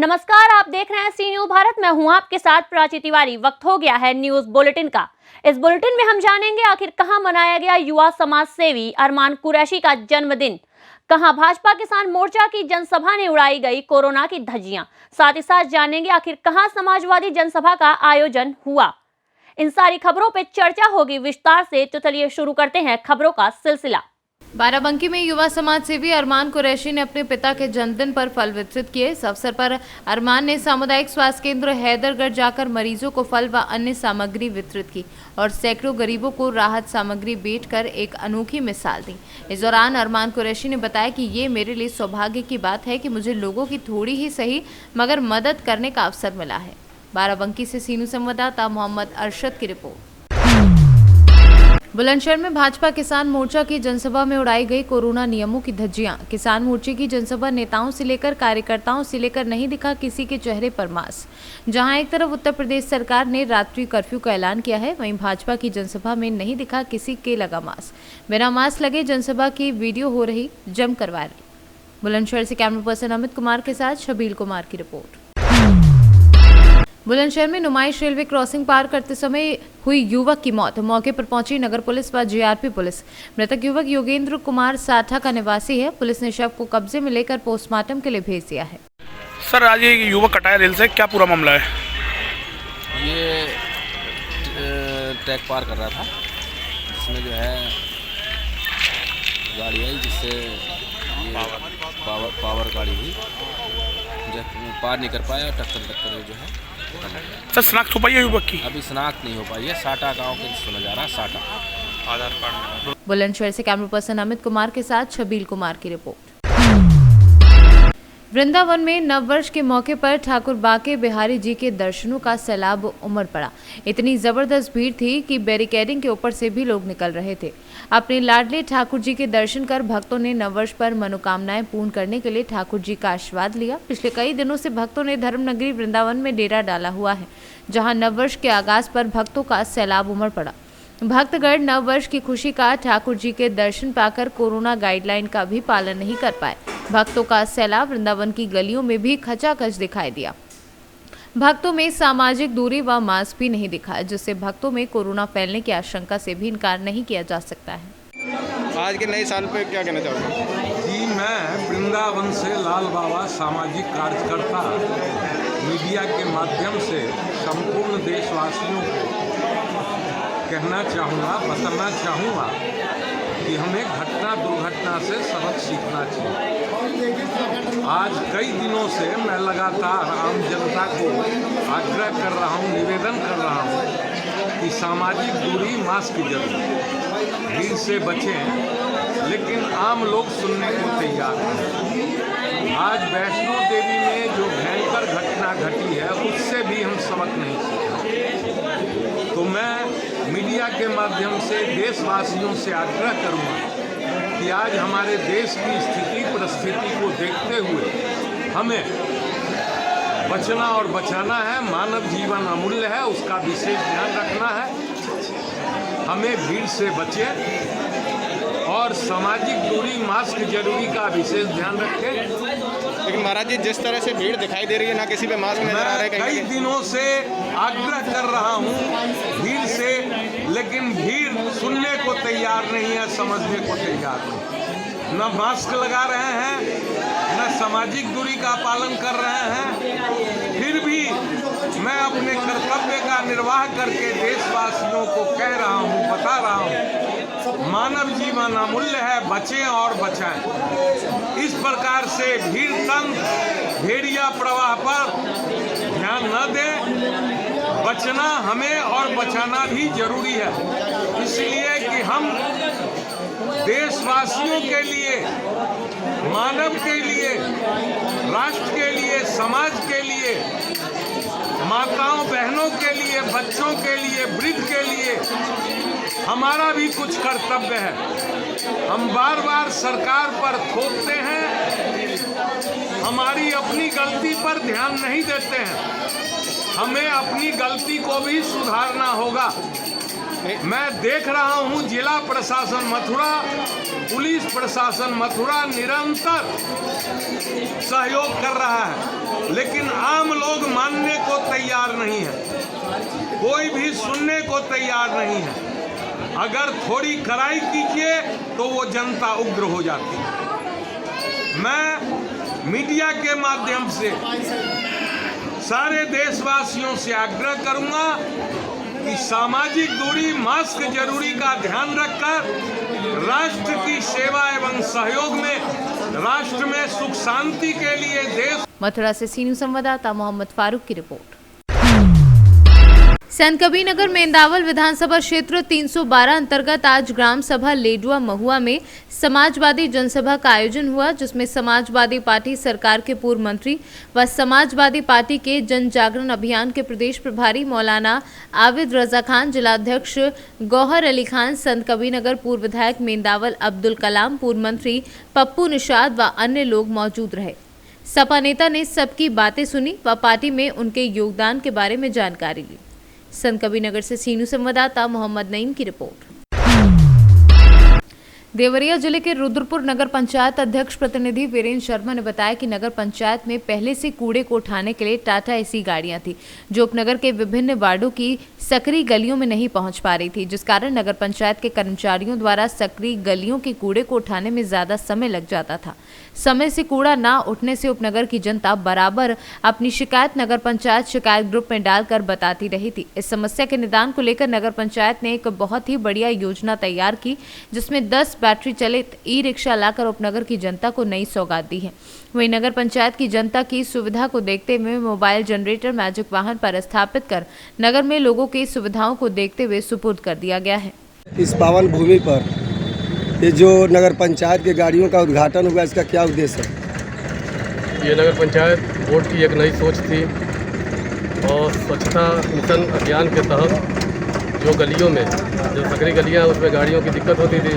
नमस्कार, आप देख रहे हैं सी न्यूज भारत। मैं हूं आपके साथ प्राची तिवारी। वक्त हो गया है न्यूज बुलेटिन का। इस बुलेटिन में हम जानेंगे आखिर कहां मनाया गया युवा समाज सेवी अरमान कुरैशी का जन्मदिन, कहां भाजपा किसान मोर्चा की जनसभा ने उड़ाई गई कोरोना की धज्जियां। साथ ही साथ जानेंगे आखिर कहां समाजवादी जनसभा का आयोजन हुआ। इन सारी खबरों पे चर्चा होगी विस्तार से, तो चलिए शुरू करते हैं खबरों का सिलसिला। बाराबंकी में युवा समाज सेवी अरमान कुरैशी ने अपने पिता के जन्मदिन पर फल वितरित किए। इस अवसर पर अरमान ने सामुदायिक स्वास्थ्य केंद्र हैदरगढ़ जाकर मरीजों को फल व अन्य सामग्री वितरित की और सैकड़ों गरीबों को राहत सामग्री बांटकर एक अनोखी मिसाल दी। इस दौरान अरमान कुरैशी ने बताया कि ये मेरे लिए सौभाग्य की बात है कि मुझे लोगों की थोड़ी ही सही मगर मदद करने का अवसर मिला है। बाराबंकी से सीनू संवाददाता मोहम्मद अरशद की रिपोर्ट। बुलंदशहर में भाजपा किसान मोर्चा की जनसभा में उड़ाई गई कोरोना नियमों की धज्जियां। किसान मोर्चे की जनसभा नेताओं से लेकर कार्यकर्ताओं से लेकर नहीं दिखा किसी के चेहरे पर मास्क। जहां एक तरफ उत्तर प्रदेश सरकार ने रात्रि कर्फ्यू का ऐलान किया है, वहीं भाजपा की जनसभा में नहीं दिखा किसी के लगा मास्क। बिना मास्क लगे जनसभा की वीडियो हो रही जमकर वायरल। बुलंदशहर से कैमरा पर्सन अमित कुमार के साथ शबील कुमार की रिपोर्ट। बुलंदशहर में नुमाइश रेलवे क्रॉसिंग पार करते समय हुई युवक की मौत। मौके पर पहुंची नगर पुलिस व जीआरपी पुलिस। मृतक युवक योगेंद्र कुमार साठा का निवासी है। पुलिस ने शव को कब्जे में लेकर पोस्टमार्टम के लिए भेज दिया है। सर, आज ये युवक कटाया रेल से, क्या पूरा मामला है? ये ट्रैक पार कर रहा था, जिसमें जो है गाड़ी आई, जिससे ये पावर गाड़ी हुई, जब पार नहीं कर पाया टक्कर जो है। सर, शनाख्त हो पाई है युवक की? अभी शनाख्त नहीं हो पाई है। साटा गांव के सुना जा रहा है, साटा आधार कार्ड। बुलंदशहर से कैमरा पर्सन अमित कुमार के साथ शबील कुमार की रिपोर्ट। वृंदावन में नववर्ष के मौके पर ठाकुर बाके बिहारी जी के दर्शनों का सैलाब उमड़ पड़ा। इतनी जबरदस्त भीड़ थी कि बैरिकेडिंग के ऊपर से भी लोग निकल रहे थे। अपने लाडले ठाकुर जी के दर्शन कर भक्तों ने नववर्ष पर मनोकामनाएं पूर्ण करने के लिए ठाकुर जी का आशीर्वाद लिया। पिछले कई दिनों से भक्तों ने धर्मनगरी वृंदावन में डेरा डाला हुआ है, जहाँ नववर्ष के आगाज पर भक्तों का सैलाब उमड़ पड़ा। भक्तगण नववर्ष की खुशी का ठाकुर जी के दर्शन पाकर कोरोना गाइडलाइन का भी पालन नहीं कर पाए। भक्तों का सैलाब वृंदावन की गलियों में भी खचाखच दिखाई दिया। भक्तों में सामाजिक दूरी व मास्क भी नहीं दिखा, जिससे भक्तों में कोरोना फैलने की आशंका से भी इनकार नहीं किया जा सकता है। आज के नए साल पे क्या कहना चाहोगे? जी, मैं वृंदावन से लाल बाबा सामाजिक कार्यकर्ता मीडिया के माध्यम से संपूर्ण देशवासियों को कहना चाहूँगा, बताना चाहूँगा कि हमें घटना दुर्घटना से सबक सीखना चाहिए। आज कई दिनों से मैं लगातार आम जनता को आग्रह कर रहा हूँ, निवेदन कर रहा हूँ कि सामाजिक दूरी, मास्क जरूर, भीड़ से बचें, लेकिन आम लोग सुनने को तैयार हैं। आज वैष्णो देवी में जो भयंकर घटना घटी है, उससे भी हम सबक नहीं सीखे। तो मैं मीडिया के माध्यम से देशवासियों से आग्रह करूंगा कि आज हमारे देश की स्थिति परिस्थिति को देखते हुए हमें बचना और बचाना है। मानव जीवन अमूल्य है, उसका विशेष ध्यान रखना है। हमें भीड़ से बचें और सामाजिक दूरी, मास्क जरूरी का विशेष ध्यान रखें। लेकिन महाराज जी, जिस तरह से भीड़ दिखाई दे रही है, ना किसी पे मास्क नजर आ रहा है। कई दिनों से आग्रह कर रहा हूँ भीड़ से, लेकिन भीड़ सुनने को तैयार नहीं है, समझने को तैयार नहीं। न मास्क लगा रहे हैं, न सामाजिक दूरी का पालन कर रहे हैं। फिर भी मैं अपने कर्तव्य का निर्वाह करके देशवासियों को कह रहा हूँ, बता रहा हूँ, मानव जीवन अमूल्य है, बचें और बचाएं। इस प्रकार से भीड़ तंत्र, भेड़िया प्रवाह पर ध्यान न दें। बचना हमें और बचाना भी जरूरी है, इसलिए कि हम देशवासियों के लिए, मानव के लिए, राष्ट्र के लिए, समाज के लिए, माताओं बहनों के लिए, बच्चों के लिए, वृद्ध के लिए हमारा भी कुछ कर्तव्य है। हम बार बार सरकार पर थोपते हैं, हमारी अपनी गलती पर ध्यान नहीं देते हैं। हमें अपनी गलती को भी सुधारना होगा। मैं देख रहा हूं जिला प्रशासन मथुरा, पुलिस प्रशासन मथुरा निरंतर सहयोग कर रहा है, लेकिन आम लोग मानने को तैयार नहीं है, कोई भी सुनने को तैयार नहीं है। अगर थोड़ी कड़ाई कीजिए तो वो जनता उग्र हो जाती है। मैं मीडिया के माध्यम से सारे देशवासियों से आग्रह करूंगा कि सामाजिक दूरी, मास्क जरूरी का ध्यान रखकर राष्ट्र की सेवा एवं सहयोग में, राष्ट्र में सुख शांति के लिए देश। मथुरा से सीनू संवाददाता मोहम्मद फारूक की रिपोर्ट। संत कबीरनगर मेंदावल विधानसभा क्षेत्र 312 अंतर्गत आज ग्राम सभा लेडुआ महुआ में समाजवादी जनसभा का आयोजन हुआ, जिसमें समाजवादी पार्टी सरकार के पूर्व मंत्री व समाजवादी पार्टी के जन जागरण अभियान के प्रदेश प्रभारी मौलाना आविद रजा खान, जिलाध्यक्ष गौहर अली खान, संत कबीरनगर पूर्व विधायक मेंदावल अब्दुल कलाम, पूर्व मंत्री पप्पू निषाद व अन्य लोग मौजूद रहे। सपा नेता ने सबकी बातें सुनी व पार्टी में उनके योगदान के बारे में जानकारी ली। संत कबीरनगर से सीनू संवाददाता मोहम्मद नईम की रिपोर्ट। देवरिया जिले के रुद्रपुर नगर पंचायत अध्यक्ष प्रतिनिधि वीरेंद्र शर्मा ने बताया कि नगर पंचायत में पहले से कूड़े को उठाने के लिए टाटा एसी गाड़ियां थी, जो उपनगर के विभिन्न वार्डों की सकरी गलियों में नहीं पहुंच पा रही थी, जिस कारण नगर पंचायत के कर्मचारियों द्वारा सकरी गलियों के कूड़े को उठाने में ज्यादा समय लग जाता था। समय से कूड़ा ना उठने से उपनगर की जनता बराबर अपनी शिकायत नगर पंचायत शिकायत ग्रुप में डालकर बताती रही थी। इस समस्या के निदान को लेकर नगर पंचायत ने एक बहुत ही बढ़िया योजना तैयार की, जिसमें 10 बैटरी चलित ई रिक्शा लाकर उपनगर की जनता को नई सौगात दी है। वहीं नगर पंचायत की जनता की सुविधा को देखते हुए मोबाइल जनरेटर मैजिक वाहन पर स्थापित कर नगर में लोगों की सुविधाओं को देखते हुए सुपुर्द कर दिया गया है। इस पावन भूमि पर ये जो नगर पंचायत के गाड़ियों का उद्घाटन हुआ, इसका क्या उद्देश्य है? ये नगर पंचायत बोर्ड की एक नई सोच थी और स्वच्छता मिशन अभियान के तहत जो गलियों में जो सकरी गलियां उसमें गाड़ियों की दिक्कत होती थी,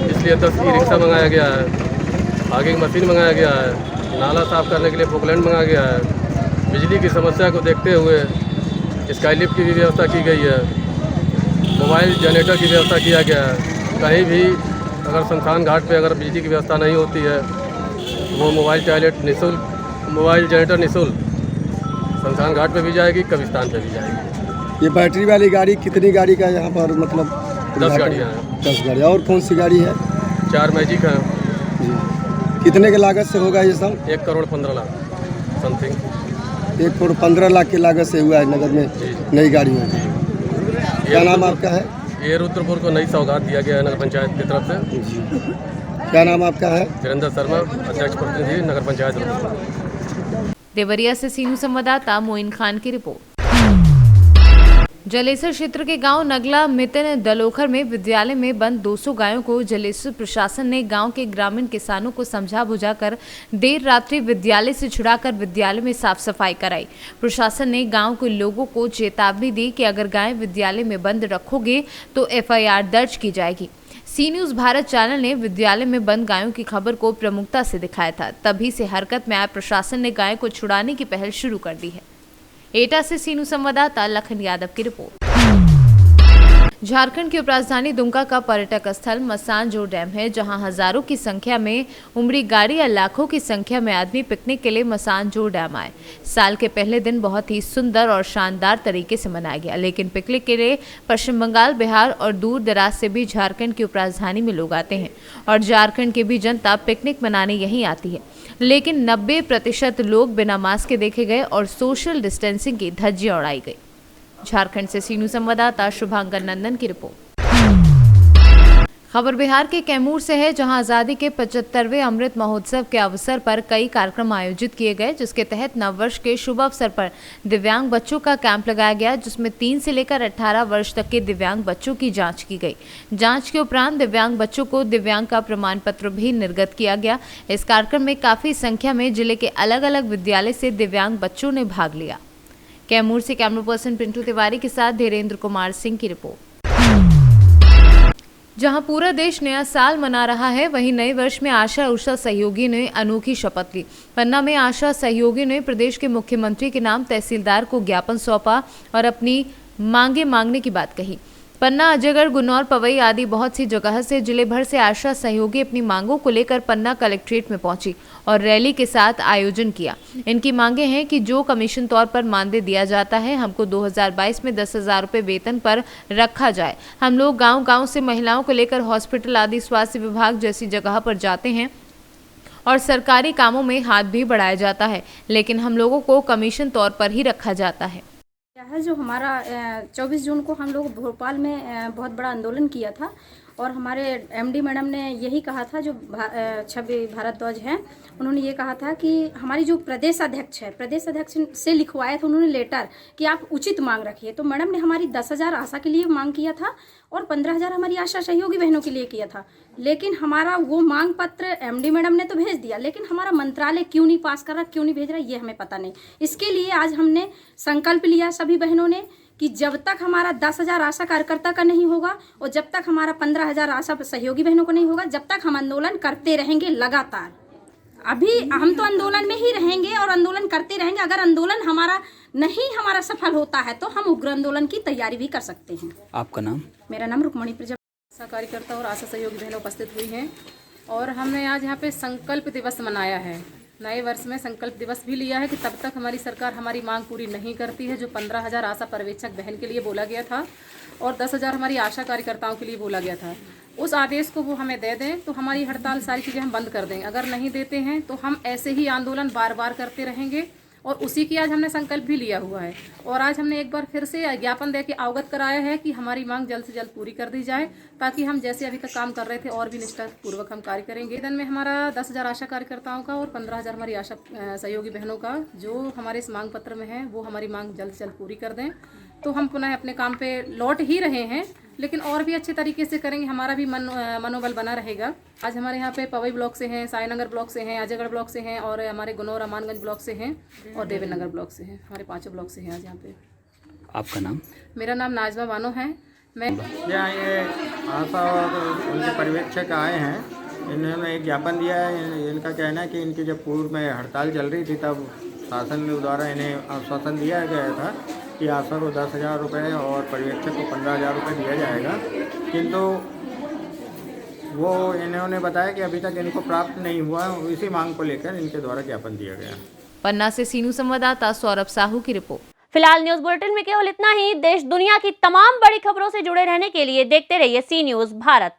इसलिए 10 ई रिक्शा मंगाया गया है, आगे की मशीन मंगाया गया है, नाला साफ़ करने के लिए पोकलैंड मंगाया गया है, बिजली की समस्या को देखते हुए स्काई लिफ्ट की भी व्यवस्था की गई है, मोबाइल जनरेटर की व्यवस्था किया गया है। कहीं भी अगर शमशान घाट पे अगर बिजली की व्यवस्था नहीं होती है तो वो मोबाइल जनरेटर निःशुल्क शमशान घाट पे भी जाएगी, कब्रिस्तान पे भी जाएगी। ये बैटरी वाली गाड़ी कितनी गाड़ी का यहाँ पर मतलब? 10 गाड़ियाँ हैं। 10 गाड़ी। और कौन सी गाड़ी है? 4 मैजिक हैं। कितने के लागत से होगा ये सब? 1 करोड़ 15 लाख समथिंग। 1 करोड़ 15 लाख की लागत से हुआ है नगर में नई गाड़ी होगी। क्या नाम आपका है? ये रुद्रपुर को नई सौगात दिया गया है नगर पंचायत की तरफ से। क्या नाम आपका है? वीरेंद्र शर्मा, अध्यक्ष प्रतिनिधि नगर पंचायत रुद्रपुर। देवरिया से सीनू संवाददाता मोइन खान की रिपोर्ट। जलेसर क्षेत्र के गांव नगला मितिन दलोखर में विद्यालय में बंद 200 गायों को जलेसर प्रशासन ने गांव के ग्रामीण किसानों को समझा बुझाकर देर रात्रि विद्यालय से छुड़ाकर विद्यालय में साफ सफाई कराई। प्रशासन ने गांव के लोगों को चेतावनी दी कि अगर गायें विद्यालय में बंद रखोगे तो FIR दर्ज की जाएगी। सी न्यूज़ भारत चैनल ने विद्यालय में बंद गायों की खबर को प्रमुखता से दिखाया था। तभी से हरकत में आए प्रशासन ने गायों को छुड़ाने की पहल शुरू कर दी है। एटा से सीनू संवाददाता लखन यादव की रिपोर्ट। झारखंड की उपराजधानी दुमका का पर्यटक स्थल मसानजोर डैम है, जहां हजारों की संख्या में उमड़ी गाड़ी या लाखों की संख्या में आदमी पिकनिक के लिए मसानजोर डैम आए। साल के पहले दिन बहुत ही सुंदर और शानदार तरीके से मनाया गया, लेकिन पिकनिक के लिए पश्चिम बंगाल, बिहार और दूर दराज से भी झारखंड की उपराजधानी में लोग आते हैं और झारखंड की भी जनता पिकनिक मनाने यहीं आती है। लेकिन 90% लोग बिना मास्क के देखे गए और सोशल डिस्टेंसिंग की धज्जियां उड़ाई गई। झारखंड से सीनू संवाददाता शुभांकर नंदन की रिपोर्ट। खबर बिहार के कैमूर से है, जहां आजादी के 75वें अमृत महोत्सव के अवसर पर कई कार्यक्रम आयोजित किए गए, जिसके तहत नववर्ष के शुभ अवसर पर दिव्यांग बच्चों का कैंप लगाया गया, जिसमें 3 से लेकर 18 वर्ष तक के दिव्यांग बच्चों की जांच की गई। जांच के उपरांत दिव्यांग बच्चों को दिव्यांग का प्रमाण पत्र भी निर्गत किया गया। इस कार्यक्रम में काफी संख्या में जिले के अलग अलग विद्यालय से दिव्यांग बच्चों ने भाग लिया। कैमूर से कैमरा पर्सन पिंटू तिवारी के साथ धीरेन्द्र कुमार सिंह की रिपोर्ट। जहां पूरा देश नया साल मना रहा है, वहीं नए वर्ष में आशा उषा सहयोगी ने अनोखी शपथ ली। पन्ना में आशा सहयोगी ने प्रदेश के मुख्यमंत्री के नाम तहसीलदार को ज्ञापन सौंपा और अपनी मांगे मांगने की बात कही। पन्ना, अजयगढ़, गुन्नौर, पवई आदि बहुत सी जगह से जिले भर से आशा सहयोगी अपनी मांगों को लेकर पन्ना कलेक्ट्रेट में पहुंची और रैली के साथ आयोजन किया। इनकी मांगे हैं कि जो कमीशन तौर पर मानदेय दिया जाता है, हमको 2022 में 10,000 रुपये वेतन पर रखा जाए। हम लोग गांव-गांव से महिलाओं को लेकर हॉस्पिटल आदि स्वास्थ्य विभाग जैसी जगह पर जाते हैं और सरकारी कामों में हाथ भी बढ़ाया जाता है, लेकिन हम लोगों को कमीशन तौर पर ही रखा जाता है। है जो हमारा 24 जून को हम लोग भोपाल में बहुत बड़ा आंदोलन किया था और हमारे एमडी मैडम ने यही कहा था, जो छवि भारद्वाज हैं, उन्होंने ये कहा था कि हमारी जो प्रदेश अध्यक्ष से लिखवाया था उन्होंने लेटर कि आप उचित मांग रखिए। तो मैडम ने हमारी 10,000 आशा के लिए मांग किया था और 15,000 हमारी आशा सहयोगी बहनों के लिए किया था, लेकिन हमारा वो मांग पत्र एमडी मैडम ने तो भेज दिया, लेकिन हमारा मंत्रालय क्यों नहीं पास कर रहा, क्यों नहीं भेज रहा, ये हमें पता नहीं। इसके लिए आज हमने संकल्प लिया सभी बहनों ने कि जब तक हमारा 10,000 आशा कार्यकर्ता का नहीं होगा और जब तक हमारा 15,000 आशा सहयोगी बहनों को नहीं होगा, जब तक हम आंदोलन करते रहेंगे लगातार। अभी हम तो आंदोलन में ही रहेंगे और आंदोलन करते रहेंगे। अगर आंदोलन हमारा सफल होता है तो हम उग्र आंदोलन की तैयारी भी कर सकते हैं। आपका नाम? मेरा नाम रुक्मणी प्रजापति। आशा कार्यकर्ता और आशा सहयोगी बहनें उपस्थित हुई हैं और हमने आज यहाँ पे संकल्प दिवस मनाया है। नए वर्ष में संकल्प दिवस भी लिया है कि तब तक हमारी सरकार हमारी मांग पूरी नहीं करती है, जो 15,000 आशा पर्यवेक्षक बहन के लिए बोला गया था और 10,000 हमारी आशा कार्यकर्ताओं के लिए बोला गया था, उस आदेश को वो हमें दे दें तो हमारी हड़ताल सारी चीज़ें हम बंद कर दें। अगर नहीं देते हैं तो हम ऐसे ही आंदोलन बार बार करते रहेंगे और उसी की आज हमने संकल्प भी लिया हुआ है। और आज हमने एक बार फिर से ज्ञापन दे के अवगत कराया है कि हमारी मांग जल्द से जल्द पूरी कर दी जाए, ताकि हम जैसे अभी तक काम कर रहे थे और भी निष्ठापूर्वक हम कार्य करेंगे। वेतन में हमारा 10,000 आशा कार्यकर्ताओं का और 15,000 हमारी आशा सहयोगी बहनों का जो हमारे इस मांग पत्र में है वो हमारी मांग जल्द से जल्द पूरी कर दें तो हम पुनः अपने काम पे लौट ही रहे हैं, लेकिन और भी अच्छे तरीके से करेंगे, हमारा भी मनोबल बना रहेगा। आज हमारे यहाँ पे पवई ब्लॉक से हैं, साईनगर ब्लॉक से हैं, अजयगढ़ ब्लॉक से हैं और हमारे गुन्नौर अमानगंज ब्लॉक से हैं और देवेंद्र ब्लॉक से हैं। हमारे 5 ब्लॉक से हैं आज यहाँ पे। आपका नाम? मेरा नाम नाजमा बानो है। मैं यहाँ ये आशा और उनके पर्यवेक्षक आए हैं, इन्होंने एक ज्ञापन दिया है। इनका कहना है कि इनकी जब पूर्व में हड़ताल चल रही थी तब शासन द्वारा इन्हें आश्वासन दिया गया था कि आशा को 10,000 रुपये और पर्यवेक्षक को 15,000 रुपये दिया जाएगा, किंतु वो इन्होंने बताया कि अभी तक इनको प्राप्त नहीं हुआ। इसी मांग को लेकर इनके द्वारा ज्ञापन दिया गया। पन्ना से सीनू संवाददाता सौरभ साहू की रिपोर्ट। फिलहाल न्यूज बुलेटिन में केवल इतना ही। देश दुनिया की तमाम बड़ी खबरों से जुड़े रहने के लिए देखते रहिए सी न्यूज भारत।